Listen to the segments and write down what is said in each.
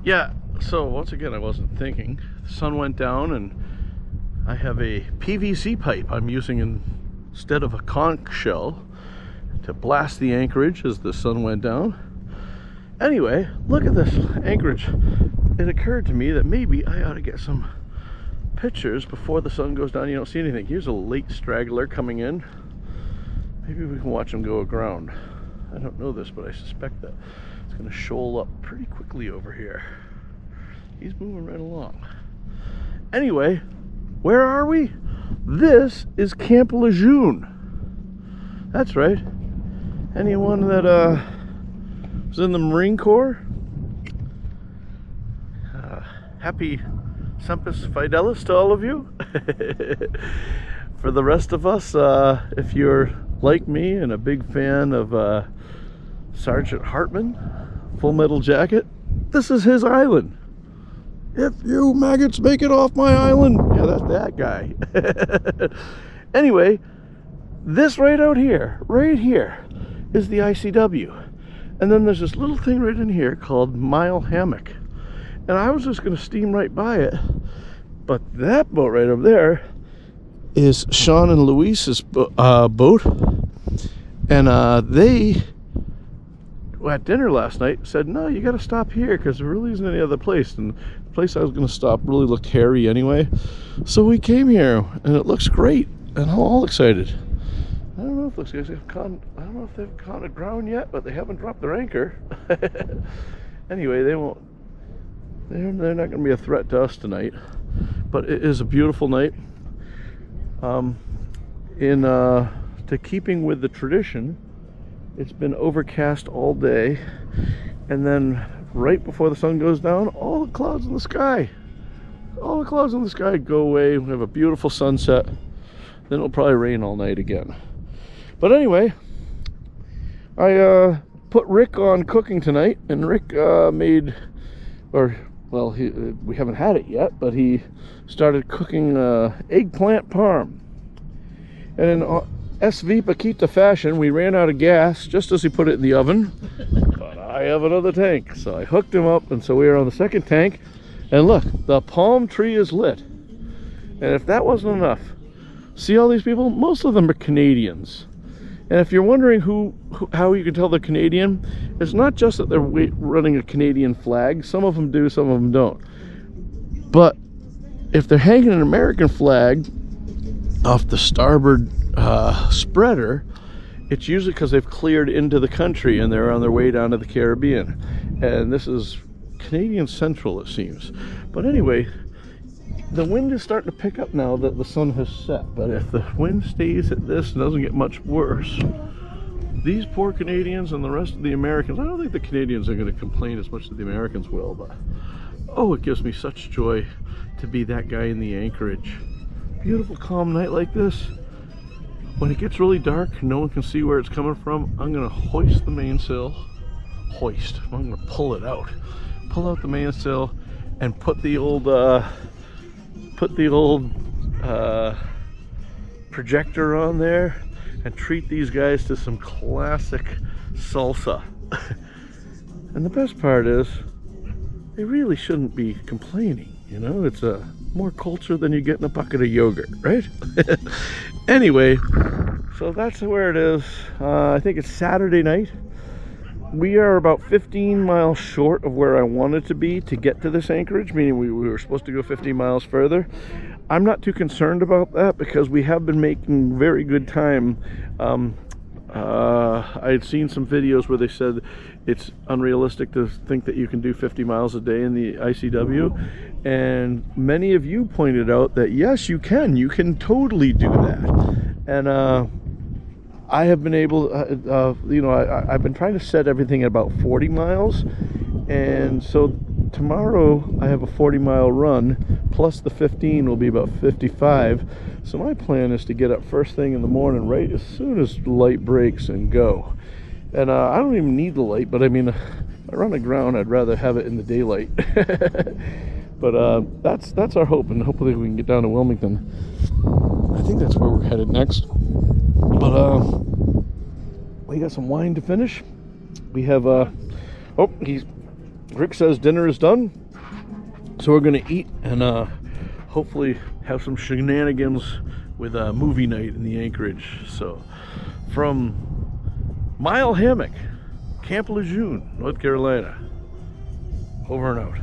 Yeah, so once again, I wasn't thinking. The sun went down and I have a PVC pipe I'm using instead of a conch shell to blast the anchorage as the sun went down. Anyway, look at this anchorage. It occurred to me that maybe I ought to get some pictures before the sun goes down. You don't see anything. Here's a late straggler coming in. Maybe we can watch him go aground. I don't know this, but I suspect that it's going to shoal up pretty quickly over here. He's moving right along. Anyway, where are we? This is Camp Lejeune. That's right. Anyone that was in the Marine Corps? Happy Sempus Fidelis to all of you. For the rest of us, if you're like me and a big fan of Sergeant Hartman, Full Metal Jacket, this is his island. If you maggots make it off my island. Yeah, that's that guy. Anyway, this right here, is the ICW. And then there's this little thing right in here called Mile Hammock. And I was just going to steam right by it. But that boat right over there is Sean and Luis's boat. And they, at dinner last night, said, no, you got to stop here because there really isn't any other place. And the place I was going to stop really looked hairy anyway. So we came here, and it looks great. And I'm all excited. I don't know if those guys have I don't know if they've caught a ground yet, but they haven't dropped their anchor. Anyway, they won't. They're not going to be a threat to us tonight. But it is a beautiful night. To keeping with the tradition, it's been overcast all day, and then right before the sun goes down, all the clouds in the sky go away. We have a beautiful sunset. Then it'll probably rain all night again. But anyway, I put Rick on cooking tonight, and Rick we haven't had it yet, but he started cooking eggplant parm. And in SV Paquita fashion, we ran out of gas just as he put it in the oven. But I have another tank, so I hooked him up, and so we are on the second tank. And look, the palm tree is lit. And if that wasn't enough, see all these people? Most of them are Canadians. And if you're wondering how you can tell they're Canadian, it's not just that they're running a Canadian flag. Some of them do, some of them don't. But if they're hanging an American flag off the starboard spreader, it's usually because they've cleared into the country and they're on their way down to the Caribbean. And this is Canadian Central, it seems. But anyway, the wind is starting to pick up now that the sun has set. But if the wind stays at this and doesn't get much worse, these poor Canadians and the rest of the Americans, I don't think the Canadians are going to complain as much as the Americans will, but oh, it gives me such joy to be that guy in the anchorage. Beautiful calm night like this. When it gets really dark, no one can see where it's coming from. I'm going to hoist the mainsail. I'm going to pull it out. Pull out the mainsail and put the old projector on there and treat these guys to some classic salsa. And the best part is, they really shouldn't be complaining. You know, it's more culture than you get in a bucket of yogurt, right? Anyway, so that's where it is. I think it's Saturday night. We are about 15 miles short of where I wanted to be to get to this anchorage, meaning we were supposed to go 15 miles further. I'm not too concerned about that because we have been making very good time. I had seen some videos where they said it's unrealistic to think that you can do 50 miles a day in the ICW, and many of you pointed out that yes, you can totally do that. And I have been able, I've been trying to set everything at about 40 miles, and so tomorrow I have a 40-mile run, plus the 15 will be about 55. So my plan is to get up first thing in the morning, right as soon as light breaks, and go. And I don't even need the light, but I mean, if I run aground, I'd rather have it in the daylight. But that's our hope, and hopefully we can get down to Wilmington. I think that's where we're headed next. But we got some wine to finish. We have he's Rick says dinner is done, so we're gonna eat and hopefully have some shenanigans with a movie night in the Anchorage. So from Mile Hammock, Camp Lejeune, North Carolina, over and out.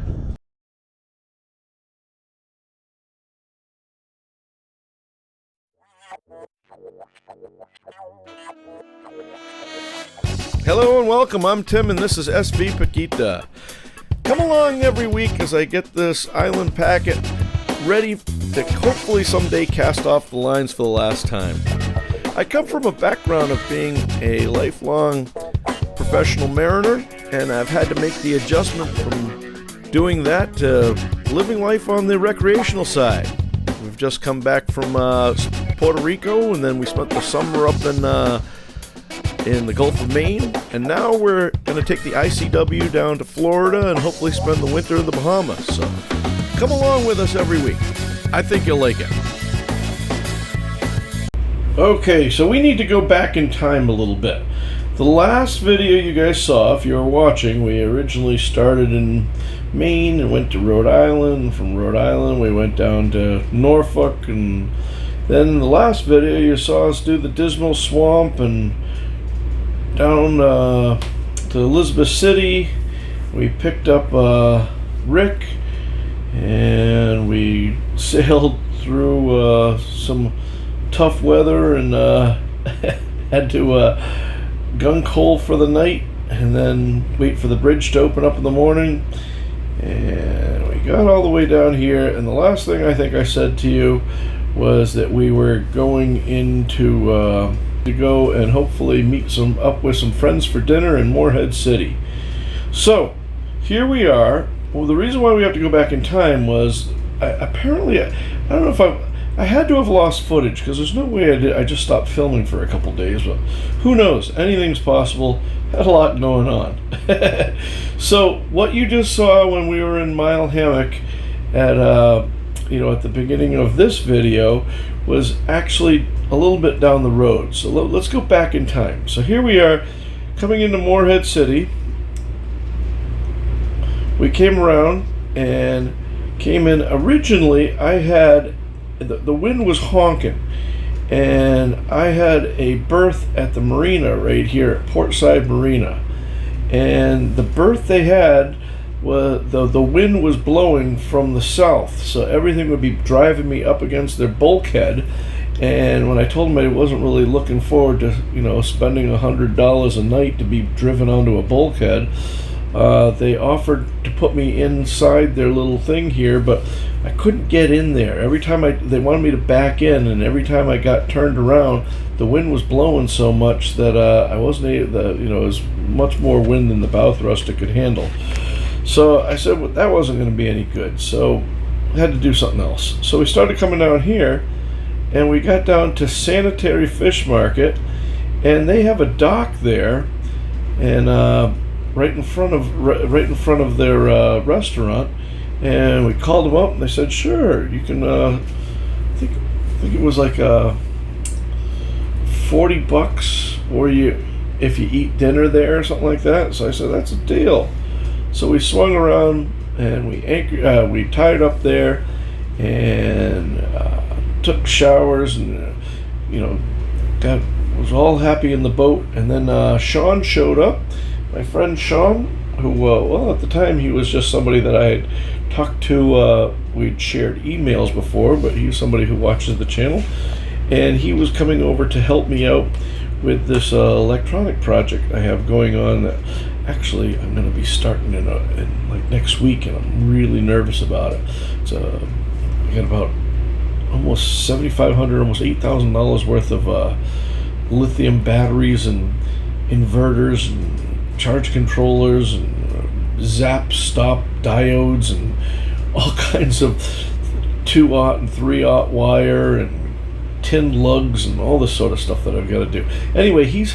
Hello and welcome, I'm Tim and this is SV Paquita. Come along every week as I get this island packet ready to hopefully someday cast off the lines for the last time. I come from a background of being a lifelong professional mariner, and I've had to make the adjustment from doing that to living life on the recreational side. We've just come back from Puerto Rico, and then we spent the summer up in the Gulf of Maine, and now we're going to take the ICW down to Florida and hopefully spend the winter in the Bahamas. So come along with us every week. I think you'll like it. Okay, so we need to go back in time a little bit. The last video you guys saw, if you were watching, we originally started in Maine and went to Rhode Island. From Rhode Island we went down to Norfolk, and then in the last video you saw us do the Dismal Swamp and down to Elizabeth City. We picked up Rick and we sailed through some tough weather and had to gunk hole for the night and then wait for the bridge to open up in the morning. And we got all the way down here, and the last thing I think I said to you was that we were going into to go and hopefully meet up with some friends for dinner in Morehead City. So here we are. Well, the reason why we have to go back in time was apparently I don't know if I had to have lost footage, because there's no way I just stopped filming for a couple days, but who knows, anything's possible. Had a lot going on. So what you just saw when we were in Mile Hammock at the beginning of this video was actually a little bit down the road. So let's go back in time. So here we are coming into Morehead City. We came around and came in. Originally I had the wind was honking, and I had a berth at the marina right here at Portside Marina, and the berth they had was the wind was blowing from the south, so everything would be driving me up against their bulkhead. And when I told them I wasn't really looking forward to spending $100 a night to be driven onto a bulkhead, they offered to put me inside their little thing here, but I couldn't get in there. Every time they wanted me to back in, and every time I got turned around, the wind was blowing so much that I wasn't able. It was much more wind than the bow thruster could handle. So I said, well, that wasn't going to be any good. So I had to do something else. So we started coming down here, and we got down to Sanitary Fish Market, and they have a dock there, and right in front of their restaurant. And we called them up, and they said, sure, you can, I think it was like $40 or if you eat dinner there or something like that. So I said, that's a deal. So we swung around and we tied up there and took showers and was all happy in the boat. And then Sean showed up, my friend Sean, who at the time he was just somebody that I had talked to. We'd shared emails before, but he was somebody who watches the channel, and he was coming over to help me out with this electronic project I have going on that actually I'm going to be starting in like next week, and I'm really nervous about it. It's I got about almost $7,500, almost $8,000 worth of lithium batteries and inverters and charge controllers and zap stop diodes and all kinds of 2-aught and 3-aught wire and tin lugs and all this sort of stuff that I've got to do. Anyway, he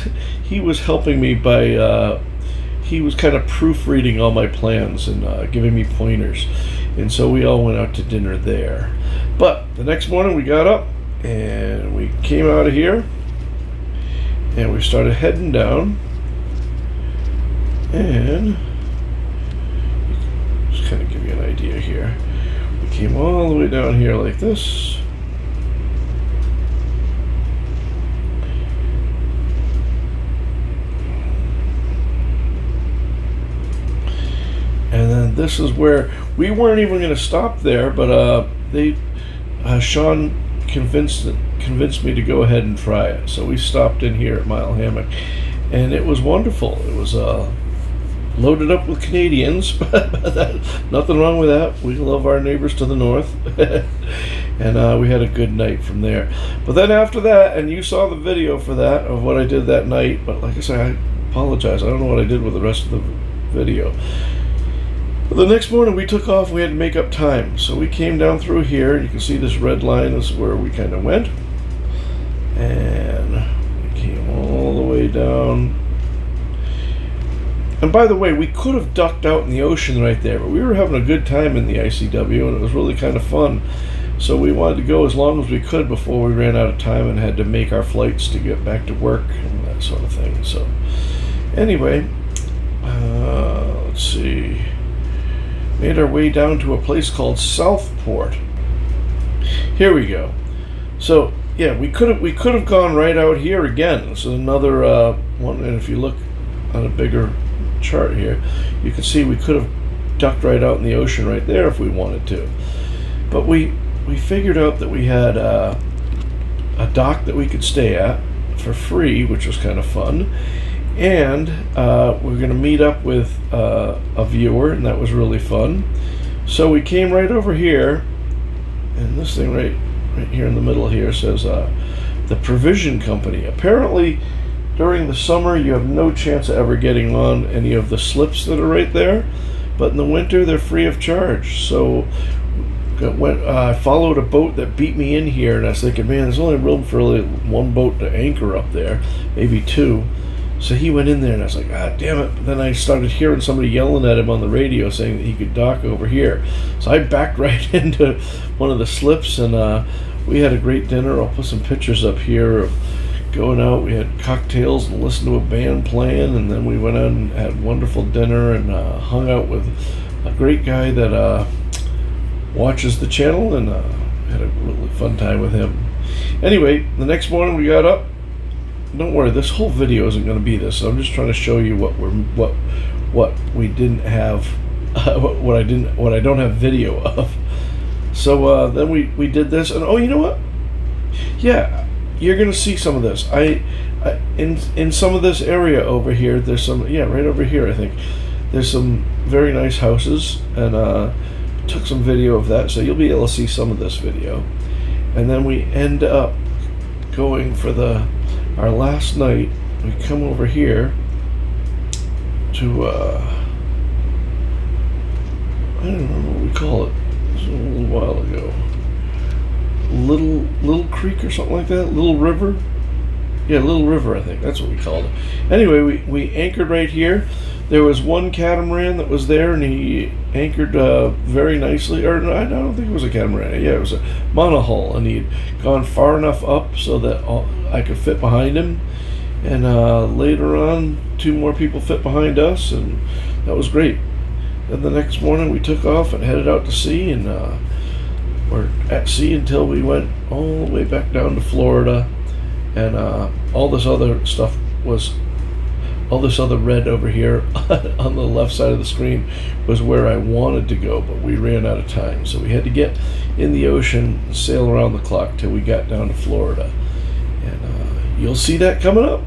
was helping me by he was kind of proofreading all my plans and giving me pointers, and so we all went out to dinner there. But the next morning we got up and we came out of here and we started heading down, and idea here. We came all the way down here like this. And then this is where we weren't even going to stop there, but Sean convinced me to go ahead and try it. So we stopped in here at Mile Hammock, and it was wonderful. It was loaded up with Canadians, but nothing wrong with that. We love our neighbors to the north. And we had a good night from there. But then after that, and you saw the video for that, of what I did that night, but like I said, I apologize. I don't know what I did with the rest of the video. The next morning we took off. We had to make up time, so we came down through here. You can see this red line is where we kind of went, and we came all the way down. And by the way, we could have ducked out in the ocean right there, but we were having a good time in the ICW, and it was really kind of fun. So we wanted to go as long as we could before we ran out of time and had to make our flights to get back to work and that sort of thing. So anyway, let's see. Made our way down to a place called Southport. Here we go. So yeah, we could have gone right out here again. This is another one, and if you look on a bigger chart here, you can see we could have ducked right out in the ocean right there if we wanted to. But we figured out that we had a dock that we could stay at for free, which was kind of fun. And we're going to meet up with a viewer, and that was really fun. So we came right over here, and this thing right here in the middle here says the Provision Company. Apparently, during the summer, you have no chance of ever getting on any of the slips that are right there, but in the winter, they're free of charge. So I followed a boat that beat me in here, and I was thinking, man, there's only room for really one boat to anchor up there, maybe two. So he went in there, and I was like, ah, damn it. But then I started hearing somebody yelling at him on the radio saying that he could dock over here. So I backed right into one of the slips, and we had a great dinner. I'll put some pictures up here of going out. We had cocktails and listened to a band playing, and then we went out and had wonderful dinner and hung out with a great guy that watches the channel, and had a really fun time with him. Anyway, the next morning we got up. Don't worry, this whole video isn't going to be this. So I'm just trying to show you what we didn't have, what I don't have video of. So then we did this, and oh, you know what? Yeah, you're going to see some of this. In some of this area over here, there's some, yeah, right over here, I think there's some very nice houses, and took some video of that, so you'll be able to see some of this video. And then we end up going for our last night. We come over here to I don't know what we call it. This was a little while ago. Little Creek or something like that. Little River. Yeah, Little River, I think that's what we called it. Anyway, we anchored right here. There was one catamaran that was there, and he anchored very nicely. Or no, I don't think it was a catamaran. Yeah, it was a monohull, and he'd gone far enough up so that I could fit behind him. And later on, two more people fit behind us, and that was great. Then the next morning, we took off and headed out to sea, and were at sea until we went all the way back down to Florida. And all this other stuff was, all this other red over here on the left side of the screen was where I wanted to go, but we ran out of time. So we had to get in the ocean and sail around the clock till we got down to Florida. And you'll see that coming up.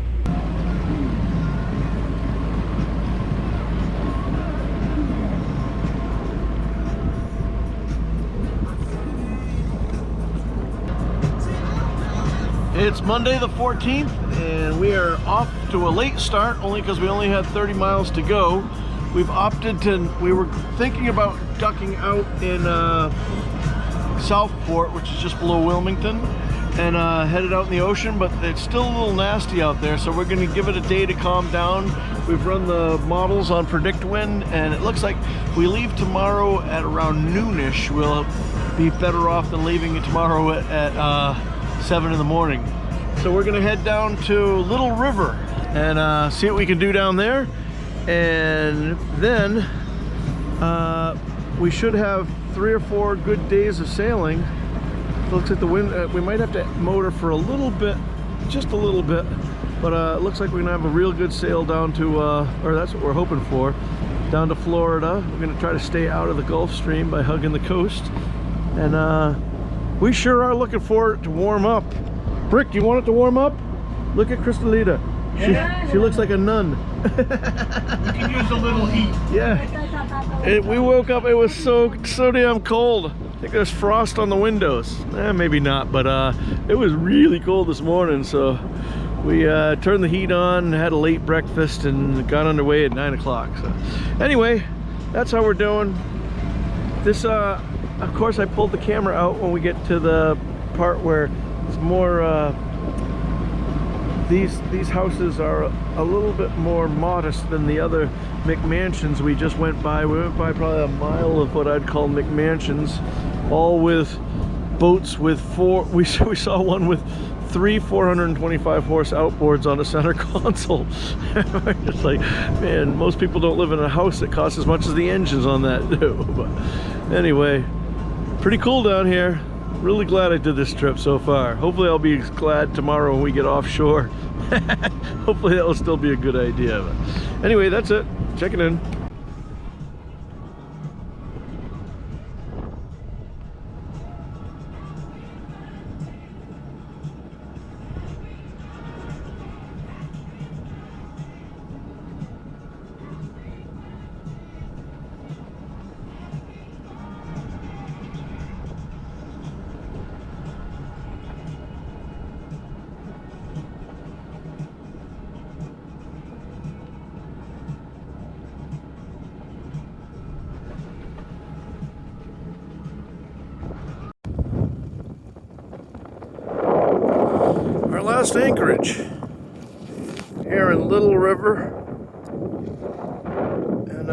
It's Monday the 14th, and we are off to a late start only because we only had 30 miles to go. We've opted to, we were thinking about ducking out in Southport, which is just below Wilmington, and headed out in the ocean, but it's still a little nasty out there, so we're going to give it a day to calm down. We've run the models on Predict Wind, and it looks like we leave tomorrow at around noonish. We'll be better off than leaving it tomorrow at 7 in the morning. So we're gonna head down to Little River and see what we can do down there, and then we should have 3 or 4 good days of sailing. It looks like the wind, we might have to motor for a little bit, just a little bit, but it looks like we're gonna have a real good sail down to, or that's what we're hoping for, down to Florida. We're gonna try to stay out of the Gulf Stream by hugging the coast, and we sure are looking for it to warm up. Brick, you want it to warm up? Look at Crystalita. She looks like a nun. We can use a little heat. Yeah. We woke up, it was so damn cold. I think there's frost on the windows. Maybe not, but it was really cold this morning, so we turned the heat on, had a late breakfast, and got underway at 9 o'clock. So anyway, that's how we're doing. This, of course, I pulled the camera out when we get to the part where it's more, these houses are a little bit more modest than the other McMansions we just went by. We went by probably a mile of what I'd call McMansions, all with boats with 4, we saw one with 3 425 horse outboards on a center console. It's like, man, most people don't live in a house that costs as much as the engines on that do. But anyway, pretty cool down here. Really glad I did this trip so far. Hopefully I'll be glad tomorrow when we get offshore. Hopefully that will still be a good idea. But anyway, that's it. Checking in. Our last anchorage here in Little River, and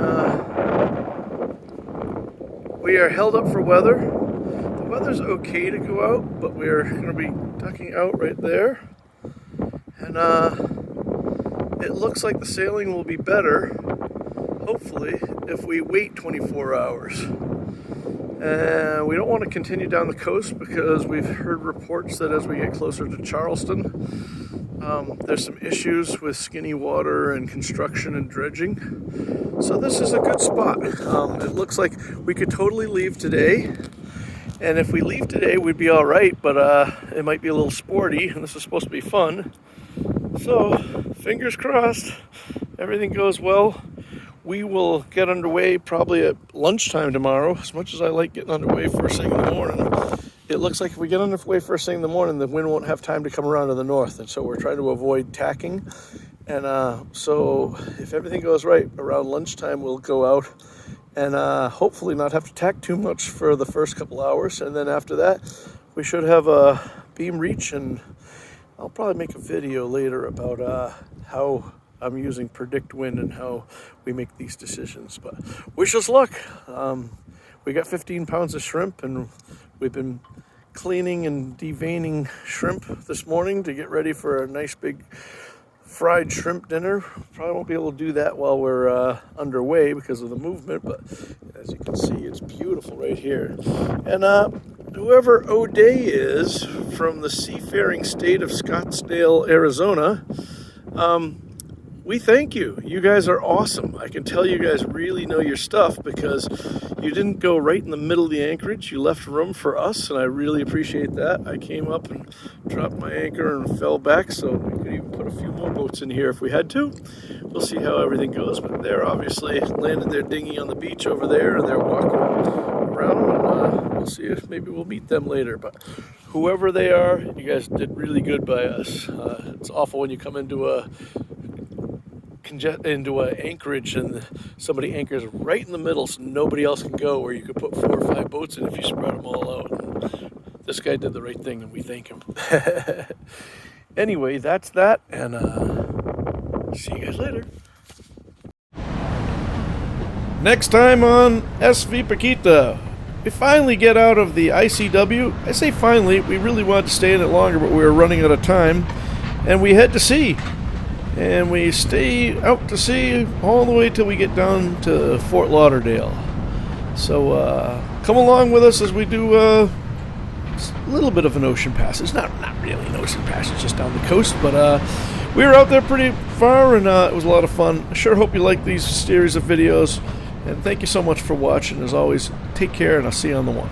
we are held up for weather. The weather's okay to go out, but we're going to be ducking out right there, and it looks like the sailing will be better, hopefully, if we wait 24 hours. We don't want to continue down the coast because we've heard reports that as we get closer to Charleston, there's some issues with skinny water and construction and dredging. So this is a good spot. It looks like we could totally leave today. And if we leave today, we'd be all right, but it might be a little sporty, and this is supposed to be fun. So fingers crossed, everything goes well. We will get underway probably at lunchtime tomorrow. As much as I like getting underway first thing in the morning, it looks like if we get underway first thing in the morning, the wind won't have time to come around to the north, and so we're trying to avoid tacking. And so if everything goes right, around lunchtime we'll go out and hopefully not have to tack too much for the first couple hours, and then after that we should have a beam reach, and I'll probably make a video later about how I'm using predict wind and how we make these decisions. But wish us luck. We got 15 pounds of shrimp, and we've been cleaning and deveining shrimp this morning to get ready for a nice big fried shrimp dinner. Probably won't be able to do that while we're underway because of the movement, but as you can see, it's beautiful right here. And whoever O'Day is from the seafaring state of Scottsdale, Arizona, we thank you. You guys are awesome. I can tell you guys really know your stuff because you didn't go right in the middle of the anchorage. You left room for us, and I really appreciate that. I came up and dropped my anchor and fell back, so we could even put a few more boats in here if we had to. We'll see how everything goes, but they're obviously landed their dinghy on the beach over there, and they're walking around, and we'll see if maybe we'll meet them later. But whoever they are, you guys did really good by us. It's awful when you come into an anchorage and somebody anchors right in the middle so nobody else can go, where you could put 4 or 5 boats in if you spread them all out. And this guy did the right thing, and we thank him. Anyway, that's that, and see you guys later. Next time on SV Paquita, we finally get out of the ICW. I say finally, we really wanted to stay in it longer, but we were running out of time, and we head to sea. And we stay out to sea all the way till we get down to Fort Lauderdale. So come along with us as we do a little bit of an ocean passage. Not really an ocean passage, just down the coast, but we were out there pretty far, and it was a lot of fun. I sure hope you like these series of videos, and thank you so much for watching. As always, take care, and I'll see you on the one.